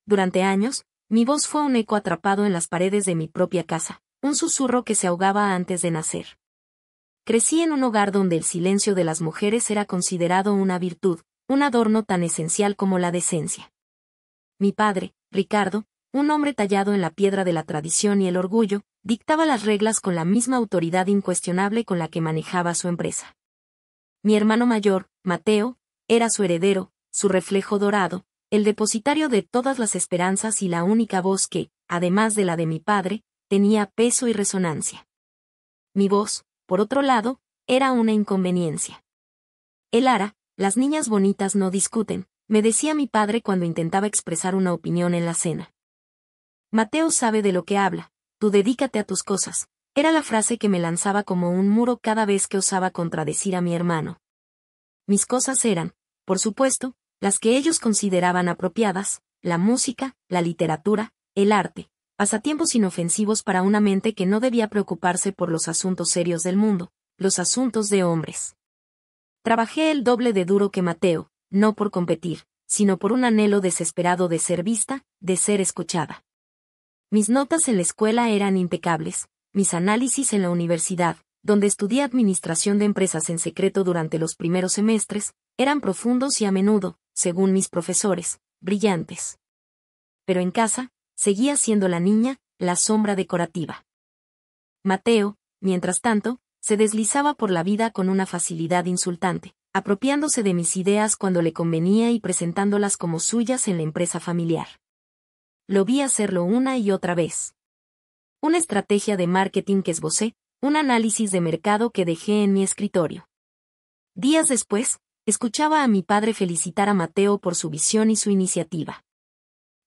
Durante años, mi voz fue un eco atrapado en las paredes de mi propia casa, un susurro que se ahogaba antes de nacer. Crecí en un hogar donde el silencio de las mujeres era considerado una virtud, un adorno tan esencial como la decencia. Mi padre, Ricardo, un hombre tallado en la piedra de la tradición y el orgullo, dictaba las reglas con la misma autoridad incuestionable con la que manejaba su empresa. Mi hermano mayor, Mateo, era su heredero, su reflejo dorado, el depositario de todas las esperanzas y la única voz que, además de la de mi padre, tenía peso y resonancia. Mi voz, por otro lado, era una inconveniencia. Lara, las niñas bonitas no discuten, me decía mi padre cuando intentaba expresar una opinión en la cena. Mateo sabe de lo que habla, tú dedícate a tus cosas, era la frase que me lanzaba como un muro cada vez que osaba contradecir a mi hermano. Mis cosas eran, por supuesto, las que ellos consideraban apropiadas, la música, la literatura, el arte, pasatiempos inofensivos para una mente que no debía preocuparse por los asuntos serios del mundo, los asuntos de hombres. Trabajé el doble de duro que Mateo, no por competir, sino por un anhelo desesperado de ser vista, de ser escuchada. Mis notas en la escuela eran impecables, mis análisis en la universidad, donde estudié administración de empresas en secreto durante los primeros semestres, eran profundos y a menudo, según mis profesores, brillantes. Pero en casa, seguía siendo la niña, la sombra decorativa. Mateo, mientras tanto, se deslizaba por la vida con una facilidad insultante, apropiándose de mis ideas cuando le convenía y presentándolas como suyas en la empresa familiar. Lo vi hacerlo una y otra vez. Una estrategia de marketing que esbocé, un análisis de mercado que dejé en mi escritorio. Días después, escuchaba a mi padre felicitar a Mateo por su visión y su iniciativa.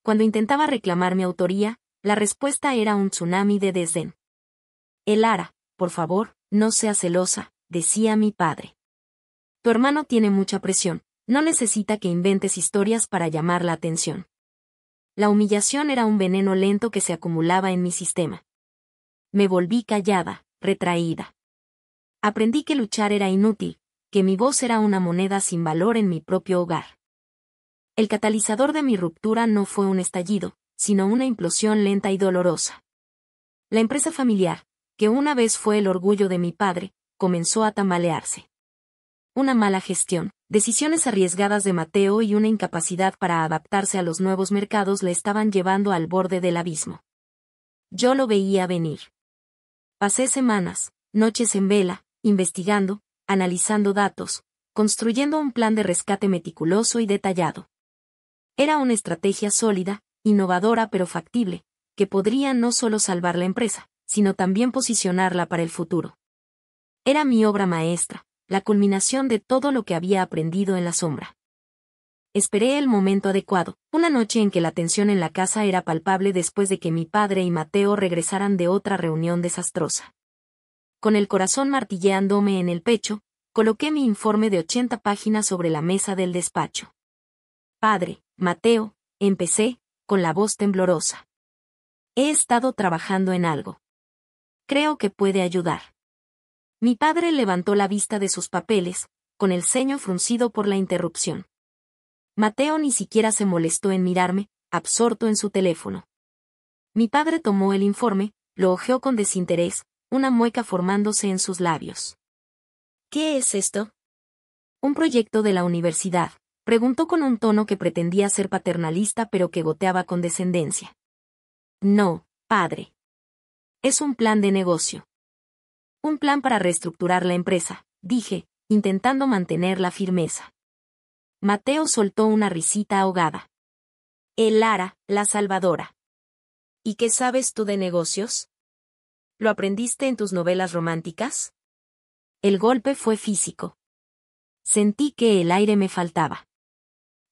Cuando intentaba reclamar mi autoría, la respuesta era un tsunami de desdén. Lara, por favor, no seas celosa, decía mi padre. Tu hermano tiene mucha presión, no necesita que inventes historias para llamar la atención. La humillación era un veneno lento que se acumulaba en mi sistema. Me volví callada, retraída. Aprendí que luchar era inútil, que mi voz era una moneda sin valor en mi propio hogar. El catalizador de mi ruptura no fue un estallido, sino una implosión lenta y dolorosa. La empresa familiar, que una vez fue el orgullo de mi padre, comenzó a tambalearse. Una mala gestión, decisiones arriesgadas de Mateo y una incapacidad para adaptarse a los nuevos mercados le estaban llevando al borde del abismo. Yo lo veía venir. Pasé semanas, noches en vela, investigando, analizando datos, construyendo un plan de rescate meticuloso y detallado. Era una estrategia sólida, innovadora pero factible, que podría no solo salvar la empresa, sino también posicionarla para el futuro. Era mi obra maestra, la culminación de todo lo que había aprendido en la sombra. Esperé el momento adecuado, una noche en que la tensión en la casa era palpable después de que mi padre y Mateo regresaran de otra reunión desastrosa. Con el corazón martilleándome en el pecho, coloqué mi informe de 80 páginas sobre la mesa del despacho. Padre, Mateo, empecé, con la voz temblorosa. He estado trabajando en algo. Creo que puede ayudar. Mi padre levantó la vista de sus papeles, con el ceño fruncido por la interrupción. Mateo ni siquiera se molestó en mirarme, absorto en su teléfono. Mi padre tomó el informe, lo hojeó con desinterés, una mueca formándose en sus labios. ¿Qué es esto? Un proyecto de la universidad, preguntó con un tono que pretendía ser paternalista pero que goteaba condescendencia. No, padre. Es un plan de negocio. Un plan para reestructurar la empresa, dije, intentando mantener la firmeza. Mateo soltó una risita ahogada. Lara, la salvadora. ¿Y qué sabes tú de negocios? ¿Lo aprendiste en tus novelas románticas? El golpe fue físico. Sentí que el aire me faltaba.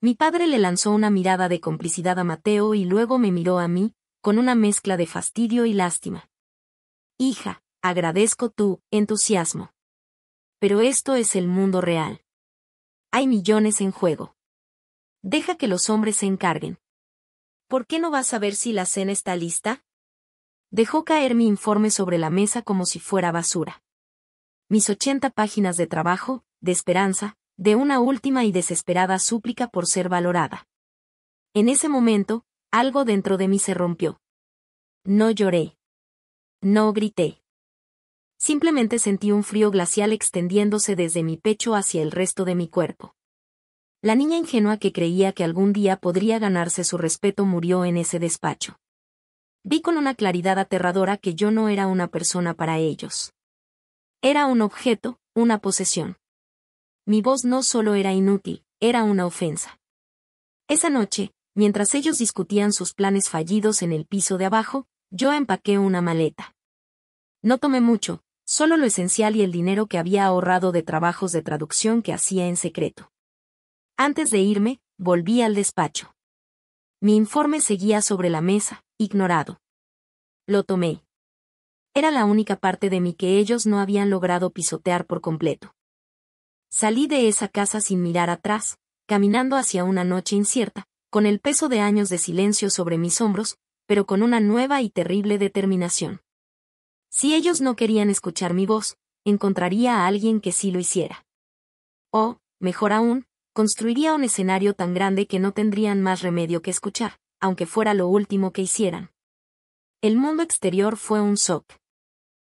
Mi padre le lanzó una mirada de complicidad a Mateo y luego me miró a mí, con una mezcla de fastidio y lástima. Hija, agradezco tu entusiasmo. Pero esto es el mundo real. Hay millones en juego. Deja que los hombres se encarguen. ¿Por qué no vas a ver si la cena está lista? Dejó caer mi informe sobre la mesa como si fuera basura. Mis 80 páginas de trabajo, de esperanza, de una última y desesperada súplica por ser valorada. En ese momento, Algo dentro de mí se rompió. No lloré. No grité. Simplemente sentí un frío glacial extendiéndose desde mi pecho hacia el resto de mi cuerpo. La niña ingenua que creía que algún día podría ganarse su respeto murió en ese despacho. Vi con una claridad aterradora que yo no era una persona para ellos. Era un objeto, una posesión. Mi voz no solo era inútil, era una ofensa. Esa noche, mientras ellos discutían sus planes fallidos en el piso de abajo, yo empaqué una maleta. No tomé mucho, solo lo esencial y el dinero que había ahorrado de trabajos de traducción que hacía en secreto. Antes de irme, volví al despacho. Mi informe seguía sobre la mesa, ignorado. Lo tomé. Era la única parte de mí que ellos no habían logrado pisotear por completo. Salí de esa casa sin mirar atrás, caminando hacia una noche incierta, con el peso de años de silencio sobre mis hombros, pero con una nueva y terrible determinación. Si ellos no querían escuchar mi voz, encontraría a alguien que sí lo hiciera. O, mejor aún, construiría un escenario tan grande que no tendrían más remedio que escuchar, aunque fuera lo último que hicieran. El mundo exterior fue un shock.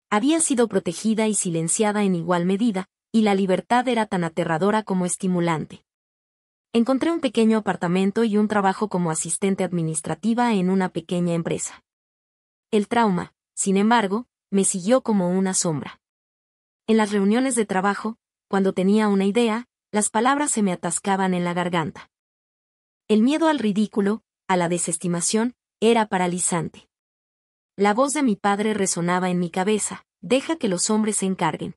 Había sido protegida y silenciada en igual medida, y la libertad era tan aterradora como estimulante. Encontré un pequeño apartamento y un trabajo como asistente administrativa en una pequeña empresa. El trauma, sin embargo, me siguió como una sombra. En las reuniones de trabajo, cuando tenía una idea, las palabras se me atascaban en la garganta. El miedo al ridículo, a la desestimación, era paralizante. La voz de mi padre resonaba en mi cabeza: deja que los hombres se encarguen.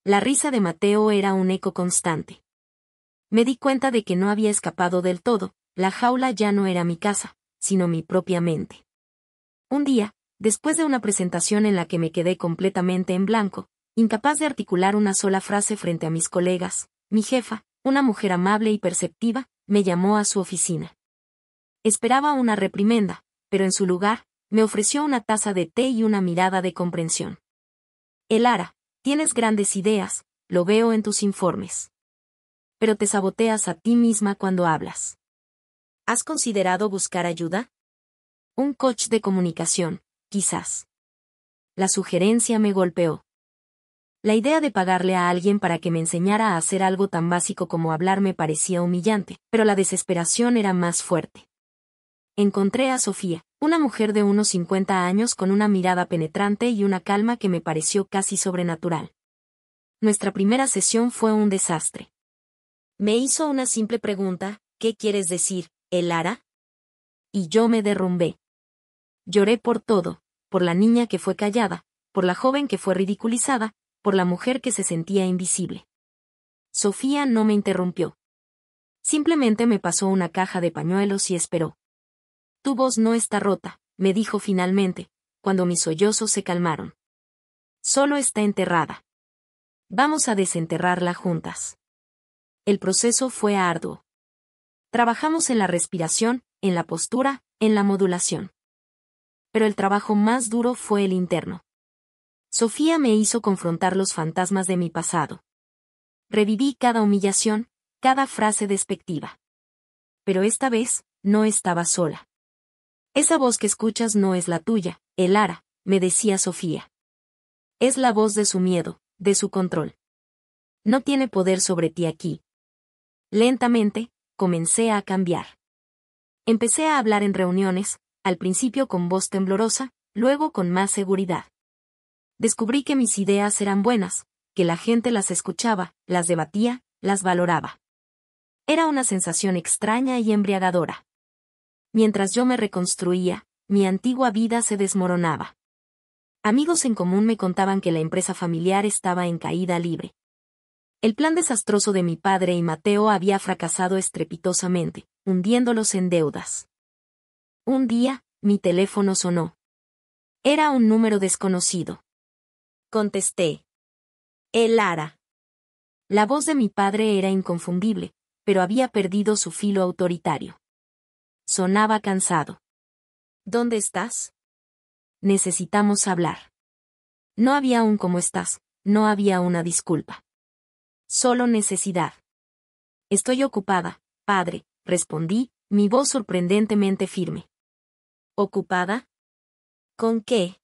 La risa de Mateo era un eco constante. Me di cuenta de que no había escapado del todo, la jaula ya no era mi casa, sino mi propia mente. Un día, después de una presentación en la que me quedé completamente en blanco, incapaz de articular una sola frase frente a mis colegas, mi jefa, una mujer amable y perceptiva, me llamó a su oficina. Esperaba una reprimenda, pero en su lugar, me ofreció una taza de té y una mirada de comprensión. Elara, tienes grandes ideas, lo veo en tus informes. Pero te saboteas a ti misma cuando hablas. ¿Has considerado buscar ayuda? Un coach de comunicación, quizás. La sugerencia me golpeó. La idea de pagarle a alguien para que me enseñara a hacer algo tan básico como hablar me parecía humillante, pero la desesperación era más fuerte. Encontré a Sofía, una mujer de unos 50 años con una mirada penetrante y una calma que me pareció casi sobrenatural. Nuestra primera sesión fue un desastre. Me hizo una simple pregunta: ¿qué quieres decir, Elara? Y yo me derrumbé. Lloré por todo, por la niña que fue callada, por la joven que fue ridiculizada, por la mujer que se sentía invisible. Sofía no me interrumpió. Simplemente me pasó una caja de pañuelos y esperó. Tu voz no está rota, me dijo finalmente, cuando mis sollozos se calmaron. Solo está enterrada. Vamos a desenterrarla juntas. El proceso fue arduo. Trabajamos en la respiración, en la postura, en la modulación. Pero el trabajo más duro fue el interno. Sofía me hizo confrontar los fantasmas de mi pasado. Reviví cada humillación, cada frase despectiva. Pero esta vez, no estaba sola. Esa voz que escuchas no es la tuya, Elara, me decía Sofía. Es la voz de su miedo, de su control. No tiene poder sobre ti aquí. Lentamente, comencé a cambiar. Empecé a hablar en reuniones, al principio con voz temblorosa, luego con más seguridad. Descubrí que mis ideas eran buenas, que la gente las escuchaba, las debatía, las valoraba. Era una sensación extraña y embriagadora. Mientras yo me reconstruía, mi antigua vida se desmoronaba. Amigos en común me contaban que la empresa familiar estaba en caída libre. El plan desastroso de mi padre y Mateo había fracasado estrepitosamente, hundiéndolos en deudas. Un día, mi teléfono sonó. Era un número desconocido. Contesté. Elara. La voz de mi padre era inconfundible, pero había perdido su filo autoritario. Sonaba cansado. ¿Dónde estás? Necesitamos hablar. No había un ¿cómo estás?, no había una disculpa. Solo necesidad. Estoy ocupada, padre, respondí, Mi voz sorprendentemente firme. ¿Ocupada? ¿Con qué?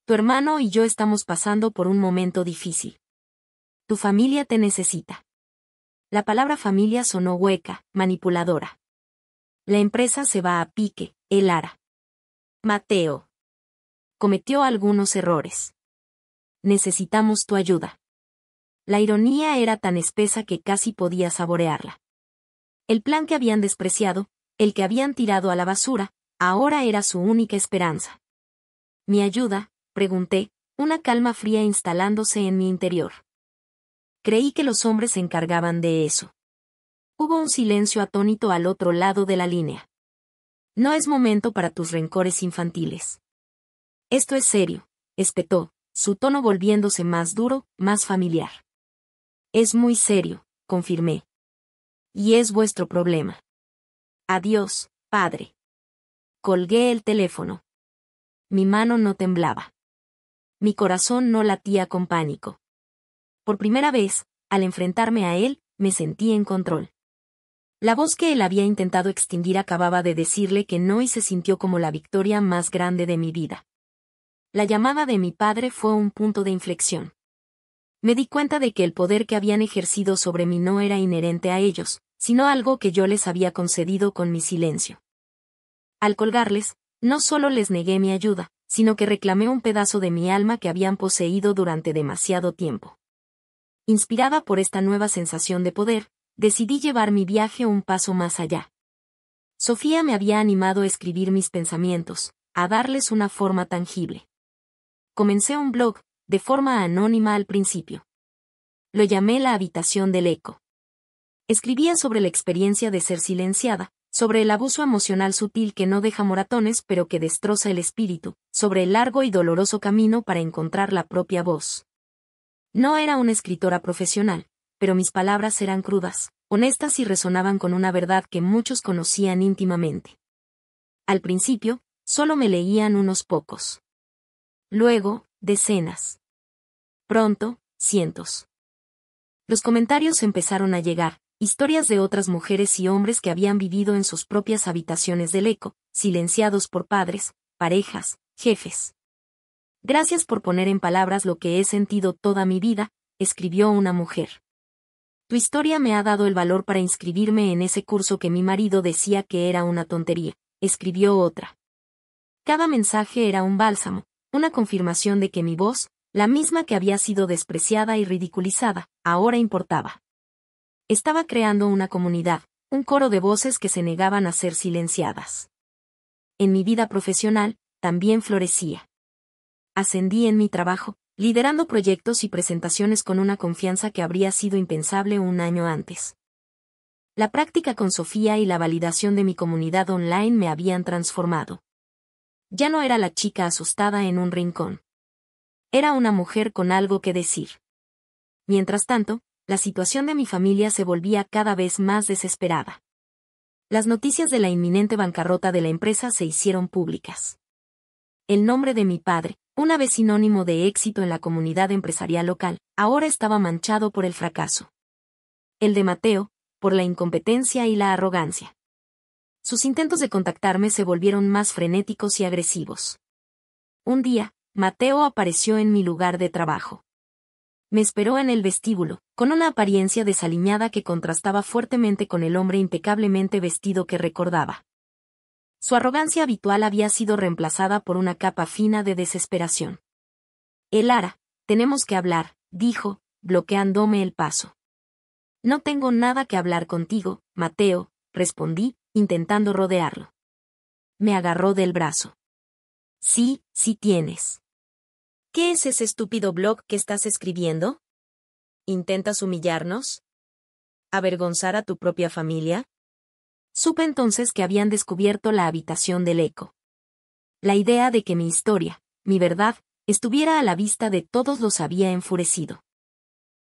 Tu hermano y yo estamos pasando por un momento difícil. Tu familia te necesita. La palabra familia sonó hueca, manipuladora. La empresa se va a pique, el Ara. Mateo. Cometió algunos errores. Necesitamos tu ayuda. La ironía era tan espesa que casi podía saborearla. El plan que habían despreciado, el que habían tirado a la basura, ahora era su única esperanza. ¿Mi ayuda?, pregunté, una calma fría instalándose en mi interior. Creí que los hombres se encargaban de eso. Hubo un silencio atónito al otro lado de la línea. No es momento para tus rencores infantiles. Esto es serio, espetó, su tono volviéndose más duro, más familiar. Es muy serio, confirmé. Y es vuestro problema. Adiós, padre. Colgué el teléfono. Mi mano no temblaba. Mi corazón no latía con pánico. Por primera vez, al enfrentarme a él, me sentí en control. La voz que él había intentado extinguir acababa de decirle que no y se sintió como la victoria más grande de mi vida. La llamada de mi padre fue un punto de inflexión. Me di cuenta de que el poder que habían ejercido sobre mí no era inherente a ellos, sino algo que yo les había concedido con mi silencio. Al colgarles, no solo les negué mi ayuda, sino que reclamé un pedazo de mi alma que habían poseído durante demasiado tiempo. Inspirada por esta nueva sensación de poder, decidí llevar mi viaje un paso más allá. Sofía me había animado a escribir mis pensamientos, a darles una forma tangible. Comencé un blog, de forma anónima al principio. Lo llamé La Habitación del Eco. Escribía sobre la experiencia de ser silenciada, sobre el abuso emocional sutil que no deja moratones pero que destroza el espíritu, sobre el largo y doloroso camino para encontrar la propia voz. No era una escritora profesional, pero mis palabras eran crudas, honestas y resonaban con una verdad que muchos conocían íntimamente. Al principio, solo me leían unos pocos. Luego, decenas. Pronto, cientos. Los comentarios empezaron a llegar, historias de otras mujeres y hombres que habían vivido en sus propias habitaciones del eco, silenciados por padres, parejas, jefes. Gracias por poner en palabras lo que he sentido toda mi vida, escribió una mujer. Tu historia me ha dado el valor para inscribirme en ese curso que mi marido decía que era una tontería, escribió otra. Cada mensaje era un bálsamo, una confirmación de que mi voz, la misma que había sido despreciada y ridiculizada, ahora importaba. Estaba creando una comunidad, un coro de voces que se negaban a ser silenciadas. En mi vida profesional, también florecía. Ascendí en mi trabajo, liderando proyectos y presentaciones con una confianza que habría sido impensable un año antes. La práctica con Sofía y la validación de mi comunidad online me habían transformado. Ya no era la chica asustada en un rincón. Era una mujer con algo que decir. Mientras tanto, la situación de mi familia se volvía cada vez más desesperada. Las noticias de la inminente bancarrota de la empresa se hicieron públicas. El nombre de mi padre, una vez sinónimo de éxito en la comunidad empresarial local, ahora estaba manchado por el fracaso. El de Mateo, por la incompetencia y la arrogancia. Sus intentos de contactarme se volvieron más frenéticos y agresivos. Un día, Mateo apareció en mi lugar de trabajo. Me esperó en el vestíbulo, con una apariencia desaliñada que contrastaba fuertemente con el hombre impecablemente vestido que recordaba. Su arrogancia habitual había sido reemplazada por una capa fina de desesperación. Lara, tenemos que hablar, dijo, bloqueándome el paso. No tengo nada que hablar contigo, Mateo, respondí, intentando rodearlo. Me agarró del brazo. Sí, sí tienes. ¿Qué es ese estúpido blog que estás escribiendo? ¿Intentas humillarnos? ¿Avergonzar a tu propia familia? Supe entonces que habían descubierto la habitación del eco. La idea de que mi historia, mi verdad, estuviera a la vista de todos los había enfurecido.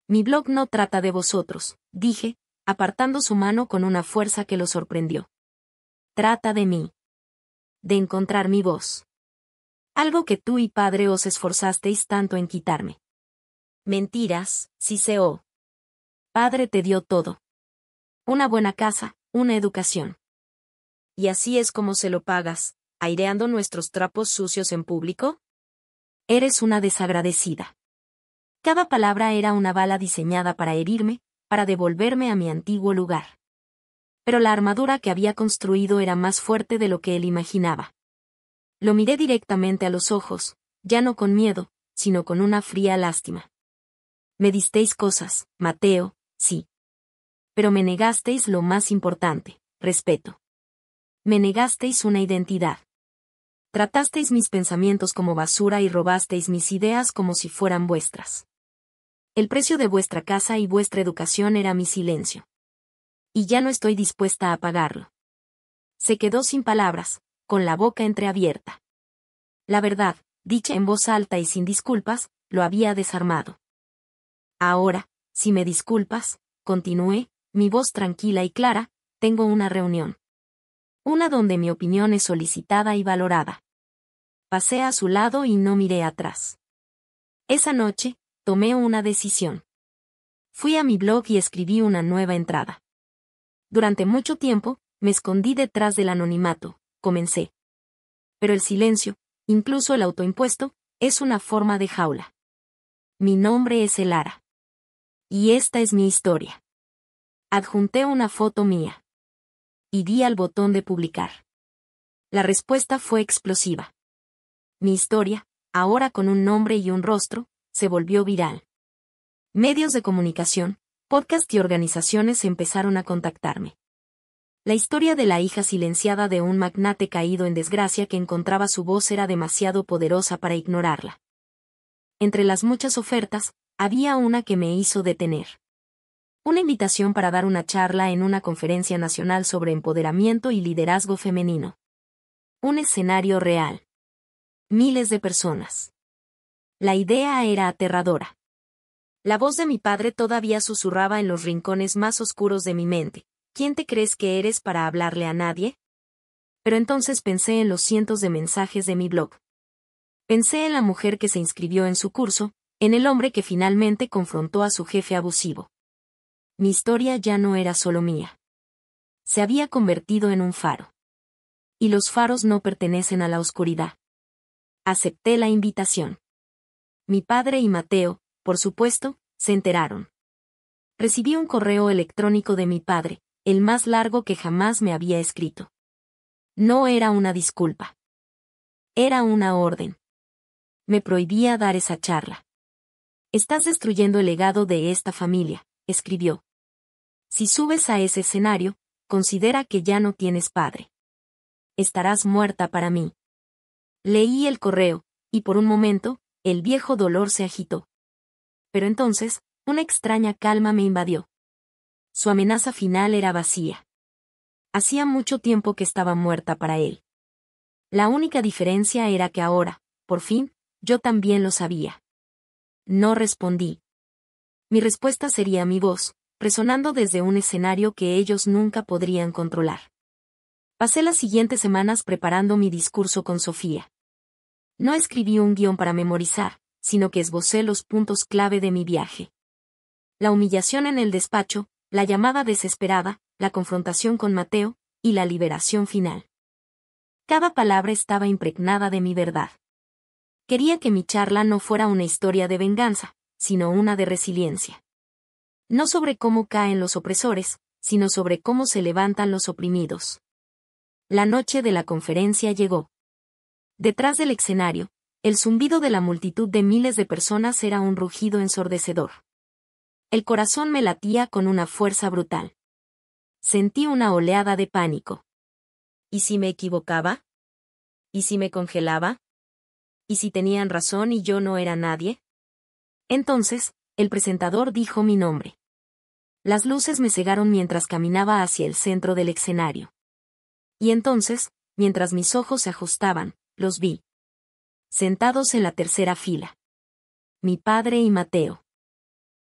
Mi blog no trata de vosotros, dije, apartando su mano con una fuerza que lo sorprendió. Trata de mí. De encontrar mi voz. Algo que tú y padre os esforzasteis tanto en quitarme. Mentiras, Siseo. Padre te dio todo. Una buena casa, una educación. ¿Y así es como se lo pagas, aireando nuestros trapos sucios en público? Eres una desagradecida. Cada palabra era una bala diseñada para herirme, para devolverme a mi antiguo lugar. Pero la armadura que había construido era más fuerte de lo que él imaginaba. Lo miré directamente a los ojos, ya no con miedo, sino con una fría lástima. Me disteis cosas, Mateo, sí. Pero me negasteis lo más importante, respeto. Me negasteis una identidad. Tratasteis mis pensamientos como basura y robasteis mis ideas como si fueran vuestras. El precio de vuestra casa y vuestra educación era mi silencio. Y ya no estoy dispuesta a pagarlo. Se quedó sin palabras, con la boca entreabierta. La verdad, dicha en voz alta y sin disculpas, lo había desarmado. Ahora, si me disculpas, continué, mi voz tranquila y clara, tengo una reunión. Una donde mi opinión es solicitada y valorada. Pasé a su lado y no miré atrás. Esa noche, tomé una decisión. Fui a mi blog y escribí una nueva entrada. Durante mucho tiempo, me escondí detrás del anonimato, comencé. Pero el silencio, incluso el autoimpuesto, es una forma de jaula. Mi nombre es Elara. Y esta es mi historia. Adjunté una foto mía. Y di al botón de publicar. La respuesta fue explosiva. Mi historia, ahora con un nombre y un rostro, se volvió viral. Medios de comunicación, podcast y organizaciones empezaron a contactarme. La historia de la hija silenciada de un magnate caído en desgracia que encontraba su voz era demasiado poderosa para ignorarla. Entre las muchas ofertas, había una que me hizo detener. Una invitación para dar una charla en una conferencia nacional sobre empoderamiento y liderazgo femenino. Un escenario real. Miles de personas. La idea era aterradora. La voz de mi padre todavía susurraba en los rincones más oscuros de mi mente. ¿Quién te crees que eres para hablarle a nadie? Pero entonces pensé en los cientos de mensajes de mi blog. Pensé en la mujer que se inscribió en su curso, en el hombre que finalmente confrontó a su jefe abusivo. Mi historia ya no era solo mía. Se había convertido en un faro. Y los faros no pertenecen a la oscuridad. Acepté la invitación. Mi padre y Mateo, por supuesto, se enteraron. Recibí un correo electrónico de mi padre, el más largo que jamás me había escrito. No era una disculpa. Era una orden. Me prohibía dar esa charla. Estás destruyendo el legado de esta familia, escribió. Si subes a ese escenario, considera que ya no tienes padre. Estarás muerta para mí. Leí el correo, y por un momento, el viejo dolor se agitó. Pero entonces, una extraña calma me invadió. Su amenaza final era vacía. Hacía mucho tiempo que estaba muerta para él. La única diferencia era que ahora, por fin, yo también lo sabía. No respondí. Mi respuesta sería mi voz, resonando desde un escenario que ellos nunca podrían controlar. Pasé las siguientes semanas preparando mi discurso con Sofía. No escribí un guión para memorizar, sino que esbocé los puntos clave de mi viaje. La humillación en el despacho, la llamada desesperada, la confrontación con Mateo, y la liberación final. Cada palabra estaba impregnada de mi verdad. Quería que mi charla no fuera una historia de venganza, sino una de resiliencia. No sobre cómo caen los opresores, sino sobre cómo se levantan los oprimidos. La noche de la conferencia llegó. Detrás del escenario, el zumbido de la multitud de miles de personas era un rugido ensordecedor. El corazón me latía con una fuerza brutal. Sentí una oleada de pánico. ¿Y si me equivocaba? ¿Y si me congelaba? ¿Y si tenían razón y yo no era nadie? Entonces, el presentador dijo mi nombre. Las luces me cegaron mientras caminaba hacia el centro del escenario. Y entonces, mientras mis ojos se ajustaban, los vi. Sentados en la tercera fila. Mi padre y Mateo.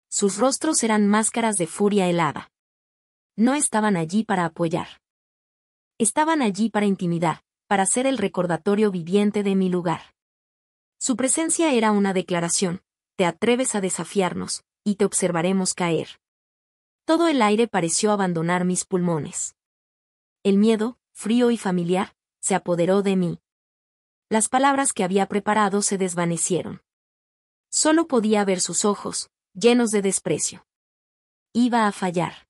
Sus rostros eran máscaras de furia helada. No estaban allí para apoyar. Estaban allí para intimidar, para ser el recordatorio viviente de mi lugar. Su presencia era una declaración: te atreves a desafiarnos, y te observaremos caer. Todo el aire pareció abandonar mis pulmones. El miedo, frío y familiar, se apoderó de mí. Las palabras que había preparado se desvanecieron. Solo podía ver sus ojos, llenos de desprecio. Iba a fallar.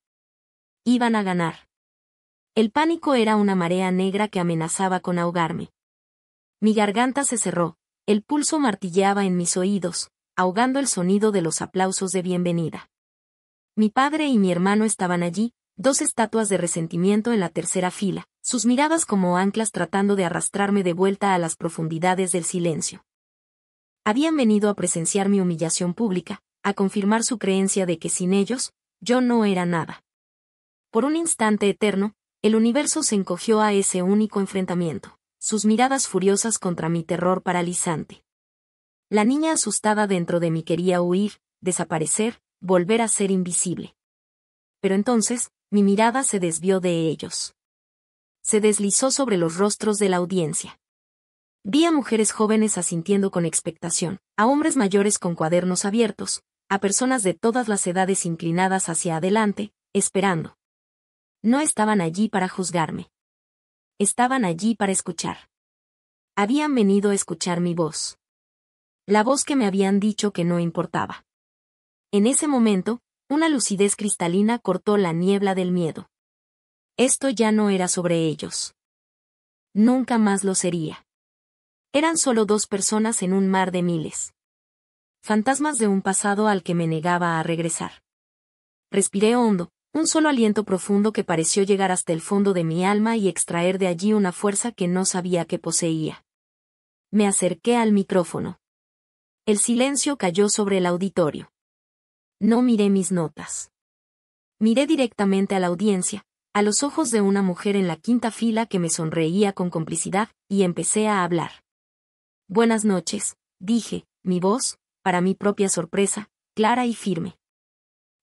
Iban a ganar. El pánico era una marea negra que amenazaba con ahogarme. Mi garganta se cerró, el pulso martilleaba en mis oídos, ahogando el sonido de los aplausos de bienvenida. Mi padre y mi hermano estaban allí, dos estatuas de resentimiento en la tercera fila, sus miradas como anclas tratando de arrastrarme de vuelta a las profundidades del silencio. Habían venido a presenciar mi humillación pública, a confirmar su creencia de que sin ellos, yo no era nada. Por un instante eterno, el universo se encogió a ese único enfrentamiento, sus miradas furiosas contra mi terror paralizante. La niña asustada dentro de mí quería huir, desaparecer, volver a ser invisible. Pero entonces, mi mirada se desvió de ellos. Se deslizó sobre los rostros de la audiencia. Vi a mujeres jóvenes asintiendo con expectación, a hombres mayores con cuadernos abiertos, a personas de todas las edades inclinadas hacia adelante, esperando. No estaban allí para juzgarme. Estaban allí para escuchar. Habían venido a escuchar mi voz. La voz que me habían dicho que no importaba. En ese momento, una lucidez cristalina cortó la niebla del miedo. Esto ya no era sobre ellos. Nunca más lo sería. Eran solo dos personas en un mar de miles. Fantasmas de un pasado al que me negaba a regresar. Respiré hondo, un solo aliento profundo que pareció llegar hasta el fondo de mi alma y extraer de allí una fuerza que no sabía que poseía. Me acerqué al micrófono. El silencio cayó sobre el auditorio. No miré mis notas. Miré directamente a la audiencia, a los ojos de una mujer en la quinta fila que me sonreía con complicidad, y empecé a hablar. Buenas noches, dije, mi voz, para mi propia sorpresa, clara y firme.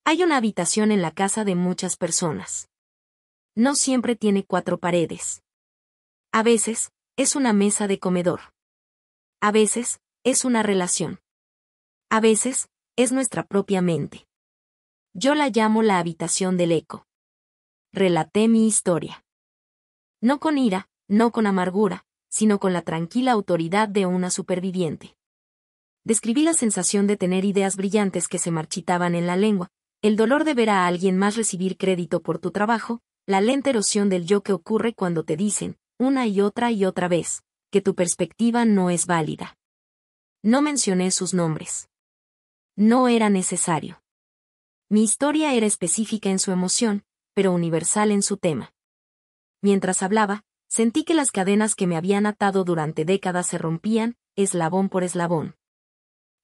Hay una habitación en la casa de muchas personas. No siempre tiene 4 paredes. A veces, es una mesa de comedor. A veces, es una relación. A veces, es nuestra propia mente. Yo la llamo la habitación del eco. Relaté mi historia. No con ira, no con amargura, sino con la tranquila autoridad de una superviviente. Describí la sensación de tener ideas brillantes que se marchitaban en la lengua, el dolor de ver a alguien más recibir crédito por tu trabajo, la lenta erosión del yo que ocurre cuando te dicen, una y otra vez, que tu perspectiva no es válida. No mencioné sus nombres. No era necesario. Mi historia era específica en su emoción, pero universal en su tema. Mientras hablaba, sentí que las cadenas que me habían atado durante décadas se rompían, eslabón por eslabón.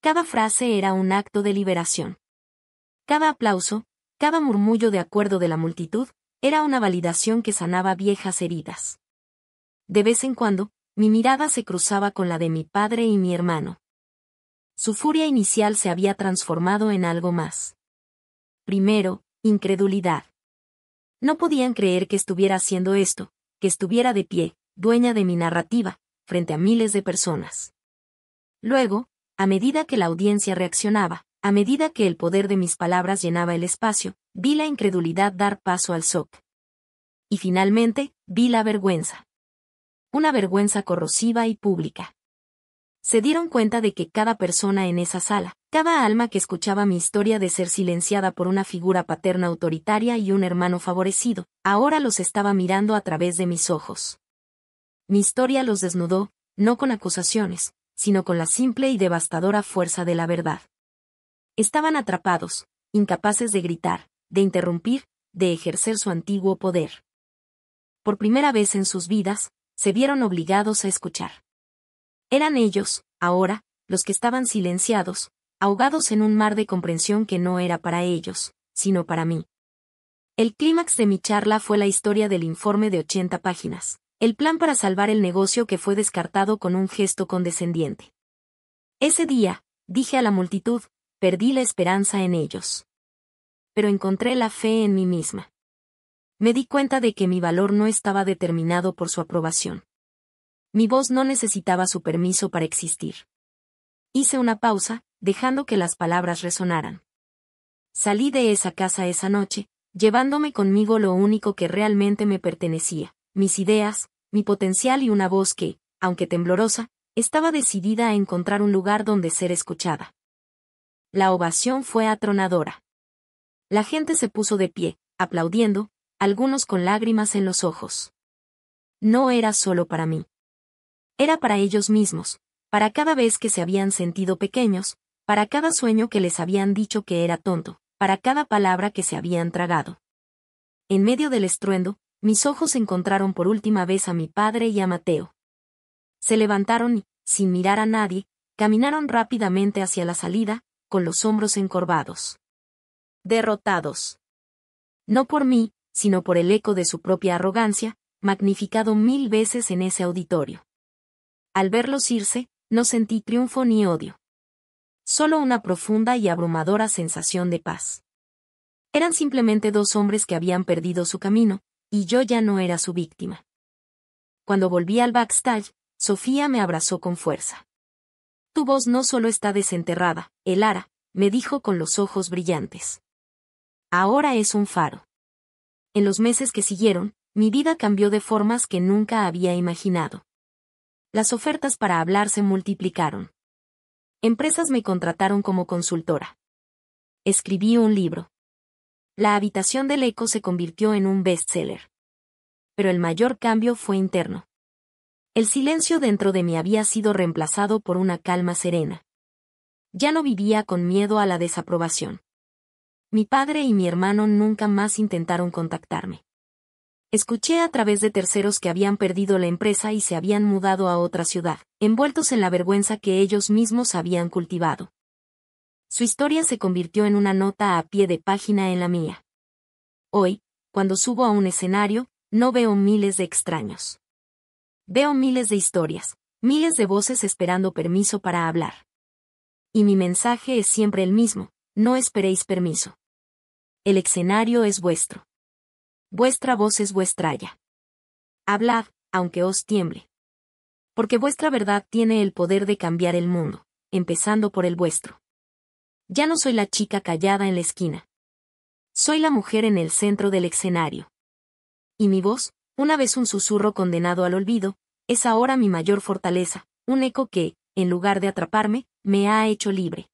Cada frase era un acto de liberación. Cada aplauso, cada murmullo de acuerdo de la multitud, era una validación que sanaba viejas heridas. De vez en cuando, mi mirada se cruzaba con la de mi padre y mi hermano. Su furia inicial se había transformado en algo más. Primero, incredulidad. No podían creer que estuviera haciendo esto, que estuviera de pie, dueña de mi narrativa, frente a miles de personas. Luego, a medida que la audiencia reaccionaba, a medida que el poder de mis palabras llenaba el espacio, vi la incredulidad dar paso al shock. Y finalmente, vi la vergüenza. Una vergüenza corrosiva y pública. Se dieron cuenta de que cada persona en esa sala, cada alma que escuchaba mi historia de ser silenciada por una figura paterna autoritaria y un hermano favorecido, ahora los estaba mirando a través de mis ojos. Mi historia los desnudó, no con acusaciones, sino con la simple y devastadora fuerza de la verdad. Estaban atrapados, incapaces de gritar, de interrumpir, de ejercer su antiguo poder. Por primera vez en sus vidas, se vieron obligados a escuchar. Eran ellos, ahora, los que estaban silenciados, ahogados en un mar de comprensión que no era para ellos, sino para mí. El clímax de mi charla fue la historia del informe de 80 páginas, el plan para salvar el negocio que fue descartado con un gesto condescendiente. Ese día, dije a la multitud, perdí la esperanza en ellos. Pero encontré la fe en mí misma. Me di cuenta de que mi valor no estaba determinado por su aprobación. Mi voz no necesitaba su permiso para existir. Hice una pausa, dejando que las palabras resonaran. Salí de esa casa esa noche, llevándome conmigo lo único que realmente me pertenecía, mis ideas, mi potencial y una voz que, aunque temblorosa, estaba decidida a encontrar un lugar donde ser escuchada. La ovación fue atronadora. La gente se puso de pie, aplaudiendo, algunos con lágrimas en los ojos. No era solo para mí. Era para ellos mismos, para cada vez que se habían sentido pequeños, para cada sueño que les habían dicho que era tonto, para cada palabra que se habían tragado. En medio del estruendo, mis ojos encontraron por última vez a mi padre y a Mateo. Se levantaron y, sin mirar a nadie, caminaron rápidamente hacia la salida, con los hombros encorvados. Derrotados. No por mí, sino por el eco de su propia arrogancia, magnificado 1000 veces en ese auditorio. Al verlos irse, no sentí triunfo ni odio. Solo una profunda y abrumadora sensación de paz. Eran simplemente dos hombres que habían perdido su camino, y yo ya no era su víctima. Cuando volví al backstage, Sofía me abrazó con fuerza. Tu voz no solo está desenterrada, Elara, me dijo con los ojos brillantes. Ahora es un faro. En los meses que siguieron, mi vida cambió de formas que nunca había imaginado. Las ofertas para hablar se multiplicaron. Empresas me contrataron como consultora. Escribí un libro. La habitación del eco se convirtió en un bestseller. Pero el mayor cambio fue interno. El silencio dentro de mí había sido reemplazado por una calma serena. Ya no vivía con miedo a la desaprobación. Mi padre y mi hermano nunca más intentaron contactarme. Escuché a través de terceros que habían perdido la empresa y se habían mudado a otra ciudad, envueltos en la vergüenza que ellos mismos habían cultivado. Su historia se convirtió en una nota a pie de página en la mía. Hoy, cuando subo a un escenario, no veo miles de extraños. Veo miles de historias, miles de voces esperando permiso para hablar. Y mi mensaje es siempre el mismo: no esperéis permiso. El escenario es vuestro. Vuestra voz es vuestra haya. Hablad, aunque os tiemble. Porque vuestra verdad tiene el poder de cambiar el mundo, empezando por el vuestro. Ya no soy la chica callada en la esquina. Soy la mujer en el centro del escenario. Y mi voz, una vez un susurro condenado al olvido, es ahora mi mayor fortaleza, un eco que, en lugar de atraparme, me ha hecho libre.